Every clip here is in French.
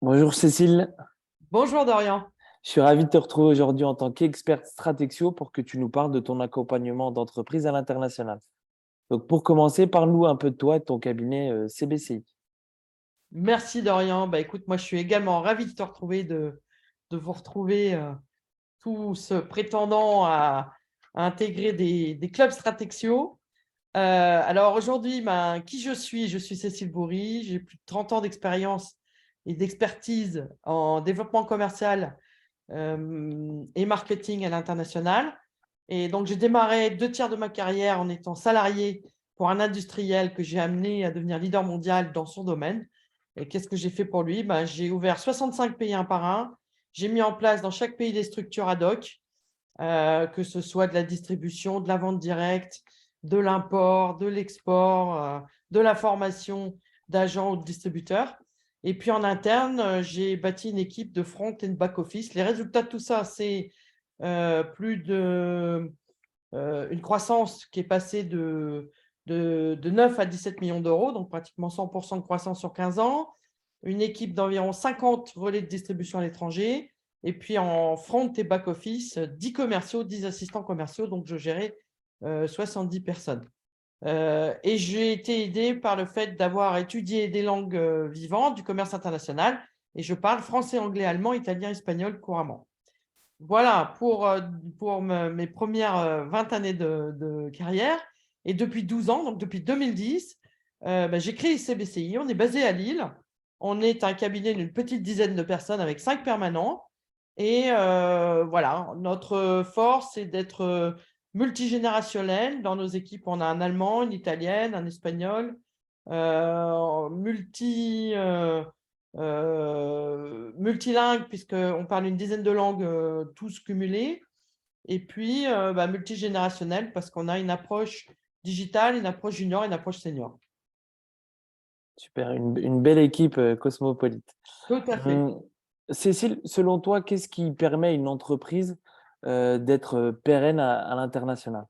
Bonjour Cécile, Bonjour Dorian. je suis ravi de te retrouver aujourd'hui en tant qu'experte Stratexio pour que tu nous parles de ton accompagnement d'entreprise à l'international. Donc pour commencer, parle-nous un peu de toi et de ton cabinet CBCI. Merci Dorian. Écoute, moi je suis également ravi de te retrouver, de vous retrouver tous prétendant à intégrer des clubs Stratexio. Alors aujourd'hui, qui je suis? Je suis Cécile Bourry, j'ai plus de 30 ans d'expérience et d'expertise en développement commercial et marketing à l'international. Et donc j'ai démarré 2 tiers de ma carrière en étant salarié pour un industriel que j'ai amené à devenir leader mondial dans son domaine. Et qu'est-ce que j'ai fait pour lui? J'ai ouvert 65 pays un par un. J'ai mis en place dans chaque pays des structures ad hoc, que ce soit de la distribution, de la vente directe, de l'import, de l'export, de la formation d'agents ou de distributeurs. Et puis en interne, j'ai bâti une équipe de front et de back office. Les résultats de tout ça, c'est une croissance qui est passée de 9 à 17 millions d'euros, donc pratiquement 100% de croissance sur 15 ans. Une équipe d'environ 50 relais de distribution à l'étranger. Et puis en front et back office, 10 commerciaux, 10 assistants commerciaux. Donc je gérais 70 personnes. Et j'ai été aidé par le fait d'avoir étudié des langues vivantes, du commerce international. Et je parle français, anglais, allemand, italien, espagnol couramment. Voilà pour mes premières 20 années de carrière. Et depuis 12 ans, donc depuis 2010, j'ai créé CBCI. On est basé à Lille. On est un cabinet d'une petite dizaine de personnes avec 5 permanents. Et voilà, notre force, c'est d'être multigénérationnel. Dans nos équipes, on a un Allemand, une Italienne, un Espagnol, multilingue, puisqu'on parle une dizaine de langues, tous cumulés. Et puis, multigénérationnel, parce qu'on a une approche digitale, une approche junior, une approche senior. Super, une belle équipe cosmopolite. Tout à fait. Hum, Cécile, selon toi, qu'est-ce qui permet à une entreprise d'être pérenne à l'international?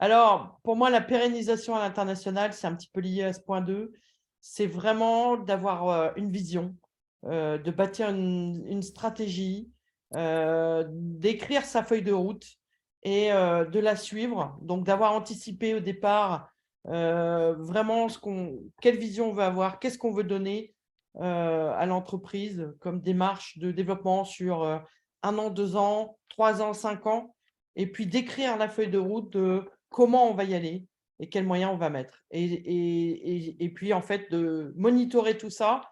Alors, pour moi, la pérennisation à l'international, c'est un petit peu lié à ce point 2. C'est vraiment d'avoir une vision, de bâtir une stratégie, d'écrire sa feuille de route et de la suivre. Donc, d'avoir anticipé au départ vraiment quelle vision on veut avoir, qu'est-ce qu'on veut donner à l'entreprise comme démarche de développement sur 1 an, 2 ans, 3 ans, 5 ans. Et puis d'écrire la feuille de route de comment on va y aller et quels moyens on va mettre. Et puis, en fait, de monitorer tout ça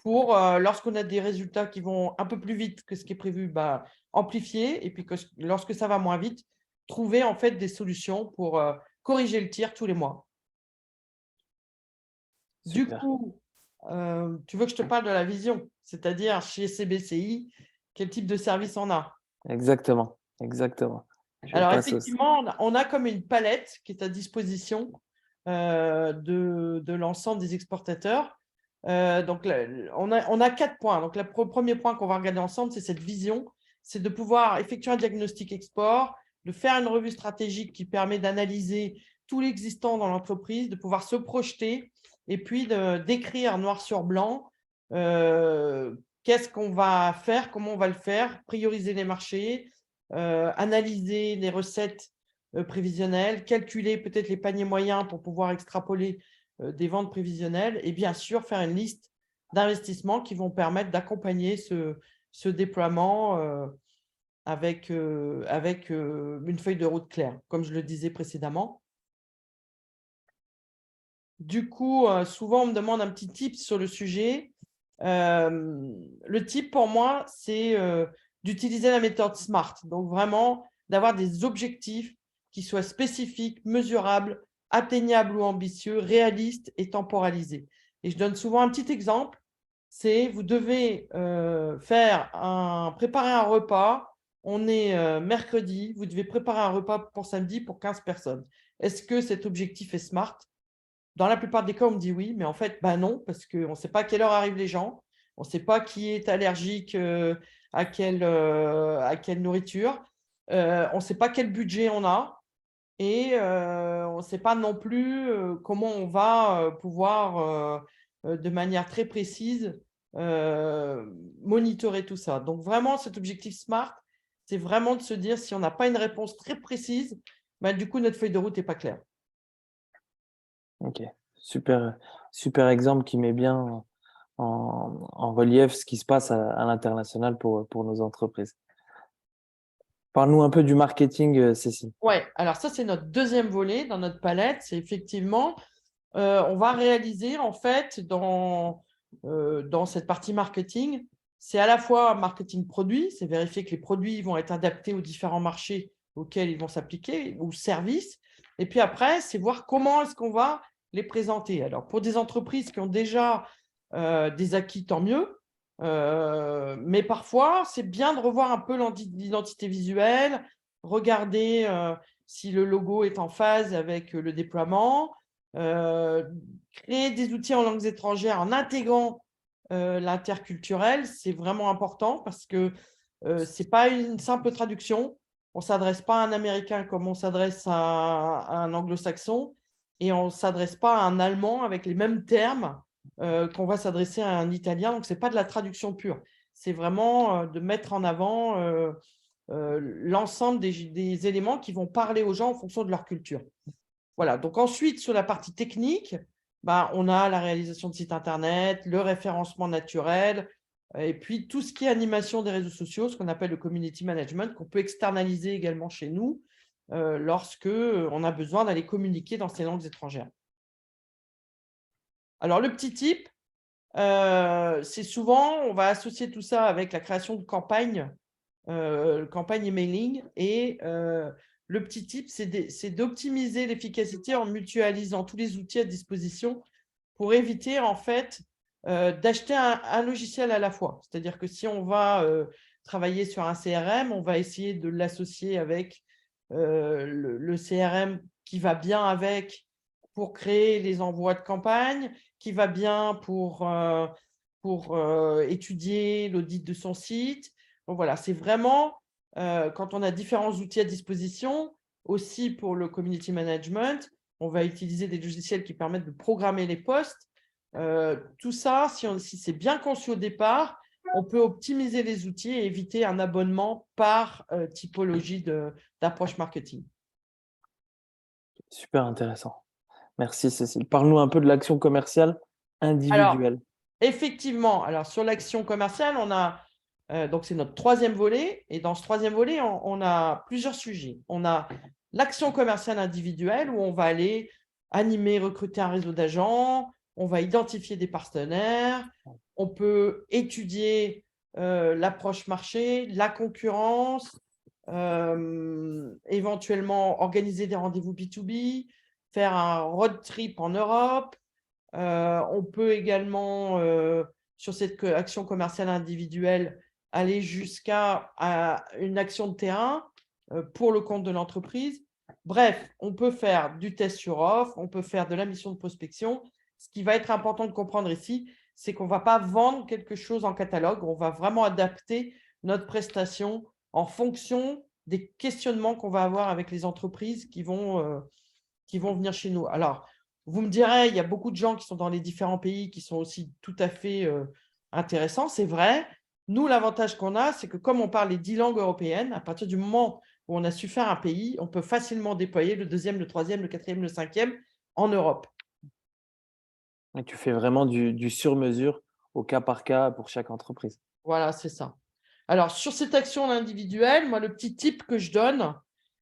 pour, lorsqu'on a des résultats qui vont un peu plus vite que ce qui est prévu, amplifier. Et puis, lorsque ça va moins vite, trouver en fait des solutions pour corriger le tir tous les mois. Du Super, coup, tu veux que je te parle de la vision, c'est-à-dire chez CBCI, quel type de service on a? exactement, exactement. Je Alors passe au... effectivement, on a comme une palette qui est à disposition de l'ensemble des exportateurs. Donc on a 4 points. Donc le premier point qu'on va regarder ensemble, c'est cette vision. C'est de pouvoir effectuer un diagnostic export, de faire une revue stratégique qui permet d'analyser tout l'existant dans l'entreprise, de pouvoir se projeter et puis d'écrire noir sur blanc qu'est-ce qu'on va faire, comment on va le faire, prioriser les marchés, analyser les recettes prévisionnelles, calculer peut-être les paniers moyens pour pouvoir extrapoler des ventes prévisionnelles et bien sûr faire une liste d'investissements qui vont permettre d'accompagner ce déploiement avec une feuille de route claire, comme je le disais précédemment. Du coup, souvent, on me demande un petit tip sur le sujet. Le tip pour moi, c'est d'utiliser la méthode SMART. Donc, vraiment, d'avoir des objectifs qui soient spécifiques, mesurables, atteignables ou ambitieux, réalistes et temporalisés. Et je donne souvent un petit exemple. C'est vous devez préparer un repas. On est mercredi. Vous devez préparer un repas pour samedi pour 15 personnes. Est-ce que cet objectif est SMART? Dans la plupart des cas, on me dit oui, mais en fait, non, parce qu'on ne sait pas à quelle heure arrivent les gens, on ne sait pas qui est allergique à quelle nourriture, on ne sait pas quel budget on a et on ne sait pas non plus comment on va pouvoir, de manière très précise, monitorer tout ça. Donc, vraiment, cet objectif SMART, c'est vraiment de se dire, si on n'a pas une réponse très précise, bah, du coup, notre feuille de route n'est pas claire. Ok, super, super exemple qui met bien en relief ce qui se passe à l'international pour nos entreprises. Parle-nous un peu du marketing, Cécile. Ouais, alors ça, c'est notre deuxième volet dans notre palette. C'est effectivement, on va réaliser en fait dans cette partie marketing, c'est à la fois marketing produit, c'est vérifier que les produits vont être adaptés aux différents marchés auxquels ils vont s'appliquer, ou services. Et puis après, c'est voir comment est-ce qu'on va les présenter. Alors, pour des entreprises qui ont déjà des acquis, tant mieux. Mais parfois, c'est bien de revoir un peu l'identité visuelle, regarder si le logo est en phase avec le déploiement, créer des outils en langues étrangères en intégrant l'interculturel, c'est vraiment important parce que ce n'est pas une simple traduction. On ne s'adresse pas à un Américain comme on s'adresse à un Anglo-Saxon, et on ne s'adresse pas à un Allemand avec les mêmes termes qu'on va s'adresser à un Italien. Donc, ce n'est pas de la traduction pure. C'est vraiment de mettre en avant l'ensemble des éléments qui vont parler aux gens en fonction de leur culture. Voilà. Donc, ensuite, sur la partie technique, bah, on a la réalisation de sites Internet, le référencement naturel, et puis tout ce qui est animation des réseaux sociaux, ce qu'on appelle le community management, qu'on peut externaliser également chez nous lorsque on a besoin d'aller communiquer dans ces langues étrangères. Alors, le petit type, c'est souvent, on va associer tout ça avec la création de campagnes emailing. Et le petit tip, c'est d'optimiser l'efficacité en mutualisant tous les outils à disposition pour éviter en fait d'acheter un logiciel à la fois. C'est-à-dire que si on va travailler sur un CRM, on va essayer de l'associer avec le CRM qui va bien avec pour créer les envois de campagne, qui va bien pour étudier l'audit de son site. Donc voilà, c'est vraiment quand on a différents outils à disposition, aussi pour le community management, on va utiliser des logiciels qui permettent de programmer les posts. Tout ça, si c'est bien conçu au départ, on peut optimiser les outils et éviter un abonnement par typologie d'approche marketing. Super intéressant. Merci, Cécile. Parle-nous un peu de l'action commerciale Alors, individuelle. effectivement, alors sur l'action commerciale, on a donc c'est notre troisième volet, et dans ce troisième volet, on a plusieurs sujets. On a l'action commerciale individuelle où on va aller animer, recruter un réseau d'agents, on va identifier des partenaires, on peut étudier l'approche marché, la concurrence, éventuellement organiser des rendez-vous B2B, faire un road trip en Europe. On peut également, sur cette action commerciale individuelle, aller jusqu'à une action de terrain pour le compte de l'entreprise. Bref, on peut faire du test sur offre, on peut faire de la mission de prospection. Ce qui va être important de comprendre ici, c'est qu'on ne va pas vendre quelque chose en catalogue, on va vraiment adapter notre prestation en fonction des questionnements qu'on va avoir avec les entreprises qui vont venir chez nous. Alors, vous me direz, il y a beaucoup de gens qui sont dans les différents pays qui sont aussi tout à fait intéressants, c'est vrai. Nous, l'avantage qu'on a, c'est que comme on parle les 10 langues européennes, à partir du moment où on a su faire un pays, on peut facilement déployer le deuxième, le troisième, le quatrième, le cinquième en Europe. Et tu fais vraiment du sur-mesure au cas par cas pour chaque entreprise. Voilà, c'est ça. Alors, sur cette action individuelle, moi, le petit tip que je donne,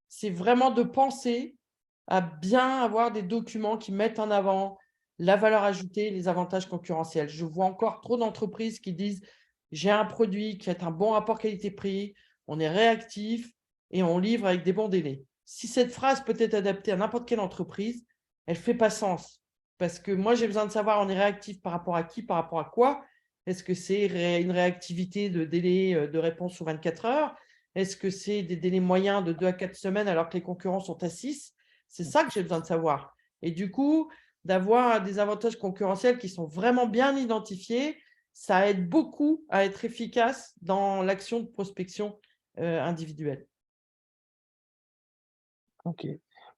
c'est vraiment de penser à bien avoir des documents qui mettent en avant la valeur ajoutée, les avantages concurrentiels. Je vois encore trop d'entreprises qui disent « j'ai un produit qui a un bon rapport qualité-prix, on est réactif et on livre avec des bons délais ». Si cette phrase peut être adaptée à n'importe quelle entreprise, elle ne fait pas sens. Parce que moi, j'ai besoin de savoir on est réactif par rapport à qui, par rapport à quoi. Est-ce que c'est une réactivité de délai de réponse sous 24 heures? Est-ce que c'est des délais moyens de 2 à 4 semaines alors que les concurrents sont à 6? C'est ça que j'ai besoin de savoir. Et du coup, d'avoir des avantages concurrentiels qui sont vraiment bien identifiés, ça aide beaucoup à être efficace dans l'action de prospection individuelle. Ok.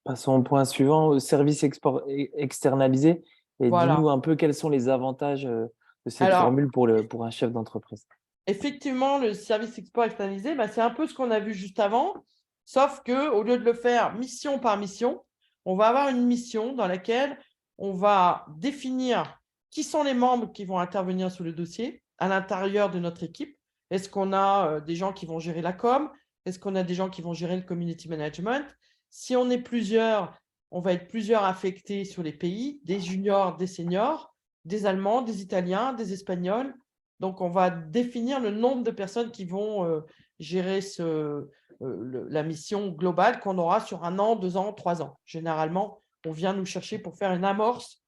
Passons au point suivant, service externalisé. Et Voilà. dis-nous un peu quels sont les avantages de cette Alors, formule pour un chef d'entreprise? effectivement, le service export externalisé, c'est un peu ce qu'on a vu juste avant, sauf qu'au lieu de le faire mission par mission, on va avoir une mission dans laquelle on va définir qui sont les membres qui vont intervenir sur le dossier à l'intérieur de notre équipe. Est-ce qu'on a des gens qui vont gérer la com? Est-ce qu'on a des gens qui vont gérer le community management? Si on est plusieurs, on va être plusieurs affectés sur les pays, des juniors, des seniors, des Allemands, des Italiens, des Espagnols. Donc, on va définir le nombre de personnes qui vont gérer la mission globale qu'on aura sur 1 an, 2 ans, 3 ans. Généralement, on vient nous chercher pour faire une amorce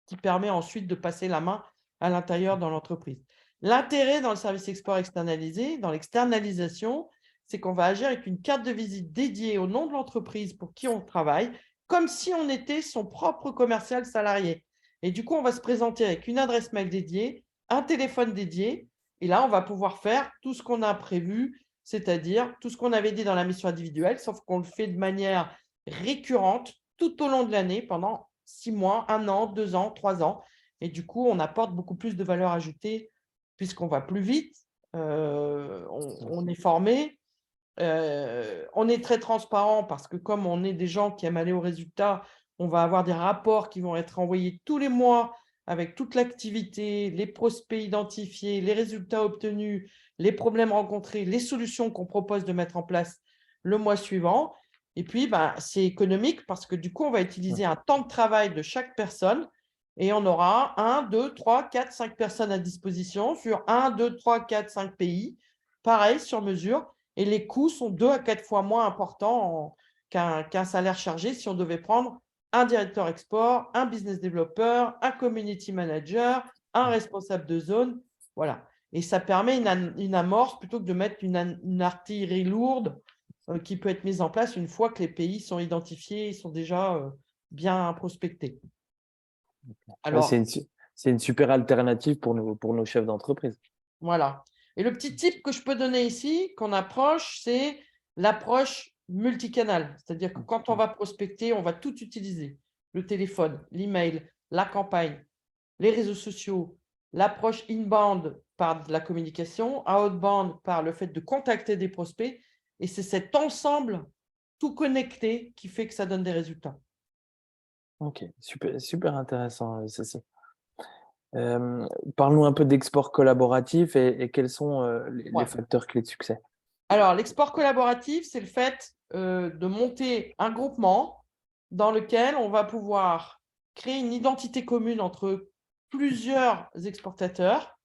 qui permet ensuite de passer la main à l'intérieur dans l'entreprise. L'intérêt dans le service export externalisé, dans l'externalisation, c'est qu'on va agir avec une carte de visite dédiée au nom de l'entreprise pour qui on travaille, comme si on était son propre commercial salarié. Et du coup, on va se présenter avec une adresse mail dédiée, un téléphone dédié, et là, on va pouvoir faire tout ce qu'on a prévu, c'est-à-dire tout ce qu'on avait dit dans la mission individuelle, sauf qu'on le fait de manière récurrente tout au long de l'année, pendant 6 mois, 1 an, 2 ans, 3 ans. Et du coup, on apporte beaucoup plus de valeur ajoutée puisqu'on va plus vite, on est formé, on est très transparent parce que comme on est des gens qui aiment aller au résultat, on va avoir des rapports qui vont être envoyés tous les mois avec toute l'activité, les prospects identifiés, les résultats obtenus, les problèmes rencontrés, les solutions qu'on propose de mettre en place le mois suivant. Et puis, c'est économique parce que du coup, on va utiliser un temps de travail de chaque personne et on aura 1, 2, 3, 4, 5 personnes à disposition sur 1, 2, 3, 4, 5 pays, pareil, sur mesure. Et les coûts sont 2 à 4 fois moins importants qu'un salaire chargé si on devait prendre un directeur export, un business developer, un community manager, un responsable de zone. Voilà. Et ça permet une amorce plutôt que de mettre une artillerie lourde qui peut être mise en place une fois que les pays sont identifiés et sont déjà bien prospectés. Ouais, Alors, c'est une super alternative pour nos chefs d'entreprise. voilà. Et le petit tip que je peux donner ici, qu'on approche, c'est l'approche multicanal. C'est-à-dire que quand on va prospecter, on va tout utiliser. Le téléphone, l'email, la campagne, les réseaux sociaux, l'approche inbound par de la communication, outbound par le fait de contacter des prospects. Et c'est cet ensemble tout connecté qui fait que ça donne des résultats. Ok, super, super intéressant, ceci. Parle-nous un peu d'export collaboratif et quels sont les Ouais. facteurs clés de succès? Alors, l'export collaboratif, c'est le fait de monter un groupement dans lequel on va pouvoir créer une identité commune entre plusieurs exportateurs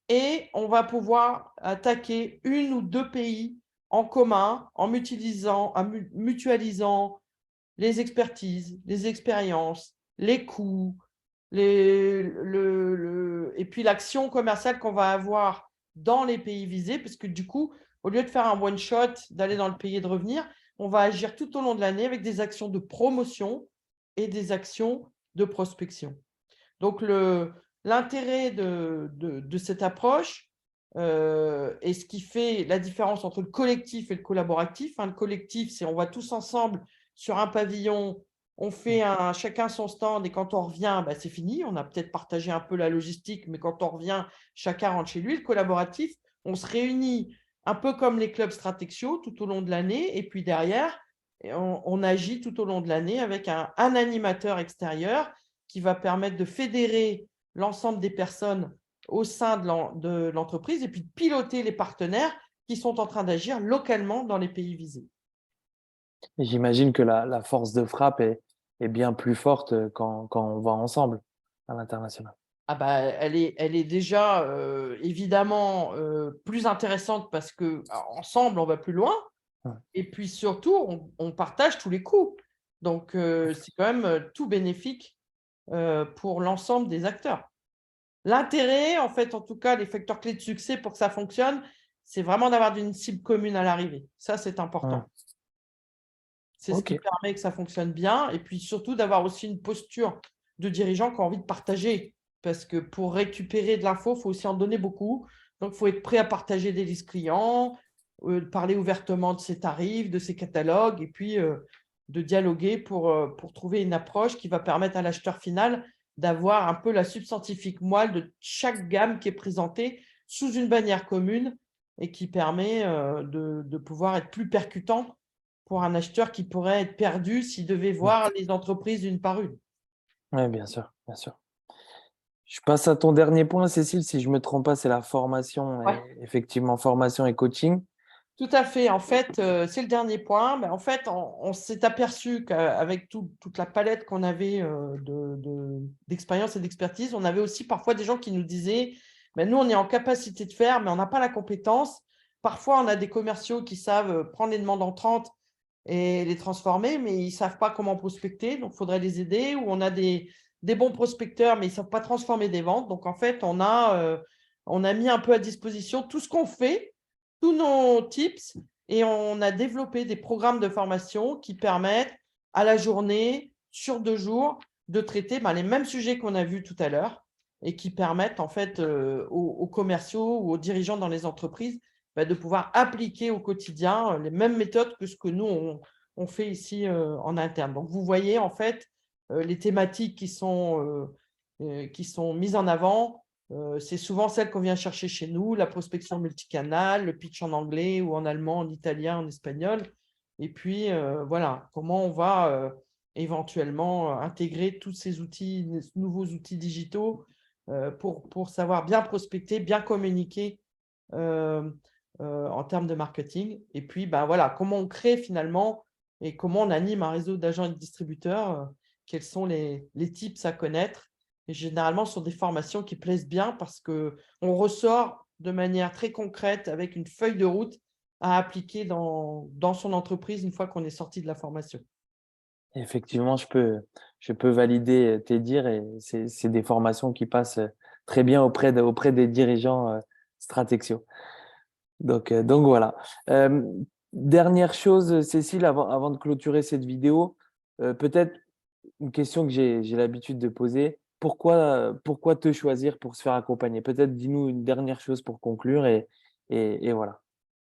et on va pouvoir attaquer 1 ou 2 pays en commun en mutualisant les expertises, les expériences, les coûts, et puis l'action commerciale qu'on va avoir dans les pays visés, parce que du coup, au lieu de faire un one-shot, d'aller dans le pays et de revenir, on va agir tout au long de l'année avec des actions de promotion et des actions de prospection. Donc, l'intérêt de cette approche et ce qui fait la différence entre le collectif et le collaboratif. Le collectif, c'est on va tous ensemble sur un pavillon, on fait chacun son stand et quand on revient, c'est fini. On a peut-être partagé un peu la logistique, mais quand on revient, chacun rentre chez lui. Le collaboratif, on se réunit un peu comme les clubs Stratexio tout au long de l'année et puis derrière, on agit tout au long de l'année avec un animateur extérieur qui va permettre de fédérer l'ensemble des personnes au sein de l'entreprise et puis de piloter les partenaires qui sont en train d'agir localement dans les pays visés. J'imagine que la force de frappe est bien plus forte quand on va ensemble à l'international. Elle est déjà évidemment plus intéressante parce qu'ensemble, on va plus loin. Ouais. Et puis surtout, on partage tous les coûts. Donc, c'est quand même tout bénéfique pour l'ensemble des acteurs. L'intérêt, en fait, en tout cas, les facteurs clés de succès pour que ça fonctionne, c'est vraiment d'avoir une cible commune à l'arrivée. Ça, c'est important. C'est ce qui Ok. permet que ça fonctionne bien. Et puis surtout, d'avoir aussi une posture de dirigeant qui a envie de partager. Parce que pour récupérer de l'info, il faut aussi en donner beaucoup. Donc, il faut être prêt à partager des listes clients, parler ouvertement de ses tarifs, de ses catalogues, et puis de dialoguer pour trouver une approche qui va permettre à l'acheteur final d'avoir un peu la substantifique moelle de chaque gamme qui est présentée sous une bannière commune et qui permet de pouvoir être plus percutant pour un acheteur qui pourrait être perdu s'il devait voir les entreprises une par une. Oui, bien sûr, bien sûr. Je passe à ton dernier point, Cécile, si je ne me trompe pas, c'est la formation, Ouais. et effectivement, formation et coaching. Tout à fait. En fait, c'est le dernier point. Mais en fait, on s'est aperçu qu'avec toute la palette qu'on avait d'expérience et d'expertise, on avait aussi parfois des gens qui nous disaient, ben, nous, on est en capacité de faire, mais on n'a pas la compétence. Parfois, on a des commerciaux qui savent prendre les demandes entrantes et les transformer, mais ils ne savent pas comment prospecter, donc il faudrait les aider. Ou on a des bons prospecteurs, mais ils ne savent pas transformer des ventes. Donc, en fait, on a mis un peu à disposition tout ce qu'on fait, tous nos tips, et on a développé des programmes de formation qui permettent à la journée, sur 2 jours, de traiter les mêmes sujets qu'on a vus tout à l'heure et qui permettent en fait aux commerciaux ou aux dirigeants dans les entreprises de pouvoir appliquer au quotidien les mêmes méthodes que ce que nous, on fait ici en interne. Donc, vous voyez en fait les thématiques qui sont mises en avant. C'est souvent celles qu'on vient chercher chez nous, la prospection multicanale, le pitch en anglais ou en allemand, en italien, en espagnol. Et puis, voilà, comment on va éventuellement intégrer tous ces outils, nouveaux outils digitaux pour savoir bien prospecter, bien communiquer en termes de marketing. Et puis, voilà, comment on crée finalement et comment on anime un réseau d'agents et de distributeurs, quels sont les tips à connaître. Et généralement, sur des formations qui plaisent bien parce qu'on ressort de manière très concrète avec une feuille de route à appliquer dans son entreprise une fois qu'on est sorti de la formation. Effectivement, je peux valider tes dires, et c'est des formations qui passent très bien auprès des dirigeants Stratexio. Donc voilà. Euh, Dernière chose, Cécile, avant de clôturer cette vidéo, peut-être une question que j'ai l'habitude de poser. Pourquoi te choisir pour se faire accompagner? Peut-être dis-nous une dernière chose pour conclure, et voilà.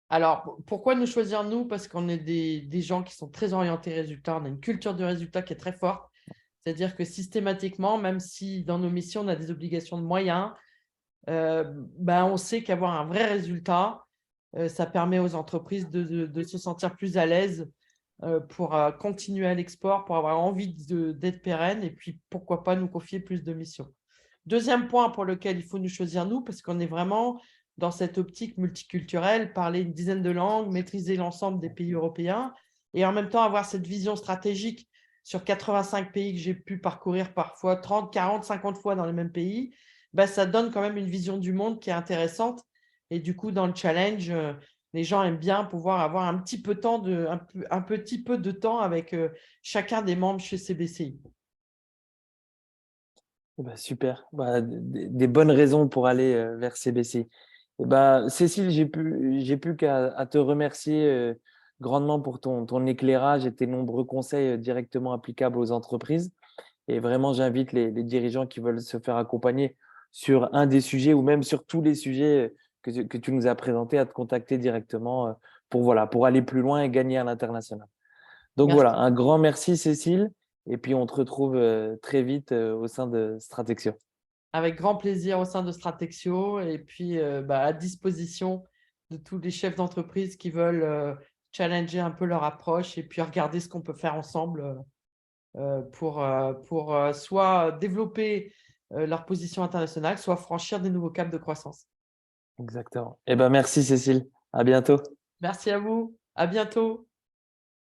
Alors, pourquoi nous choisir nous? Parce qu'on est des gens qui sont très orientés résultats. On a une culture de résultat qui est très forte. C'est-à-dire que systématiquement, même si dans nos missions, on a des obligations de moyens, on sait qu'avoir un vrai résultat, ça permet aux entreprises de se sentir plus à l'aise pour continuer à l'export, pour avoir envie d'être pérenne et puis pourquoi pas nous confier plus de missions. Deuxième point pour lequel il faut nous choisir nous, parce qu'on est vraiment dans cette optique multiculturelle, parler une dizaine de langues, maîtriser l'ensemble des pays européens et en même temps avoir cette vision stratégique sur 85 pays que j'ai pu parcourir parfois 30, 40, 50 fois dans les mêmes pays, ça donne quand même une vision du monde qui est intéressante. Et du coup, dans le challenge, les gens aiment bien pouvoir avoir un petit peu de temps avec chacun des membres chez CBCI. Super. Des bonnes raisons pour aller vers CBC. Cécile, j'ai plus qu'à à te remercier grandement pour ton éclairage et tes nombreux conseils directement applicables aux entreprises. Et vraiment, j'invite les dirigeants qui veulent se faire accompagner sur un des sujets ou même sur tous les sujets que tu nous as présentés à te contacter directement pour aller plus loin et gagner à l'international. Donc voilà, Merci. un grand merci, Cécile. Et puis, on te retrouve très vite au sein de Stratexio. Avec grand plaisir au sein de Stratexio et puis à disposition de tous les chefs d'entreprise qui veulent challenger un peu leur approche et puis regarder ce qu'on peut faire ensemble pour soit développer leur position internationale, soit franchir des nouveaux caps de croissance. Exactement. Merci, Cécile. À bientôt. Merci à vous. À bientôt.